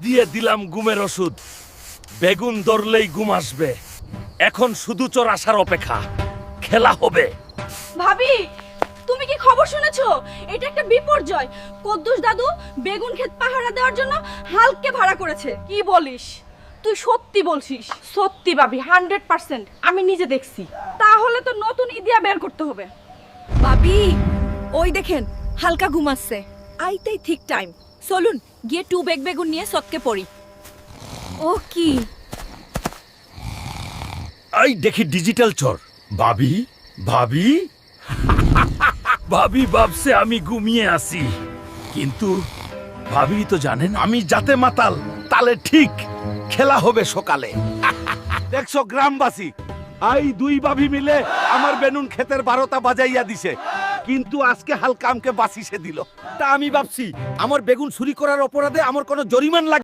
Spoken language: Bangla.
দিয়ে দিলাম ঘুমের ওষুধ। বেগুন ধরলেই ঘুম আসবে। এখন শুধু চোর আসার অপেক্ষা। খেলা হবে। ভাবি, তুমি কি খবর শুনেছো? এটা একটা বিপর্যয়। কদ্দুস দাদু বেগুন ক্ষেত পাহারা দেওয়ার জন্য হালকে ভাড়া করেছে। কি বলিস? তুই সত্যি বলছিস? সত্যি ভাবি, 100%। আমি নিজে দেখছি। তাহলে তো নতুন ইদিয়া বের করতে হবে। ভাবি, ওই দেখেন হালকা ঘুমাচ্ছে। আইতেই ঠিক টাইম। চলুন গিয়ে 2 বেগ বেগুন নিয়ে সৎকে পড়ি। ও কি? এই দেখি ডিজিটাল চোর। ভাবি, ভাবি ভাবি ভাবছে আমি ঘুমিয়ে আছি, কিন্তু ভাবি তো জানেন আমি যাতে মাতাল তালে ঠিক। খেলা হবে সকালে। দেখছো গ্রামবাসী, আই দুই ভাবি মিলে আমার বেনুন ক্ষেতের 12টা বাজাইয়া দিছে, কিন্তু আজকে হালকা আমকে বাঁচিয়ে দিল। তা আমি ভাবছি আমার বেগুন চুরি করার অপরাধে আমার কোনো জরিমান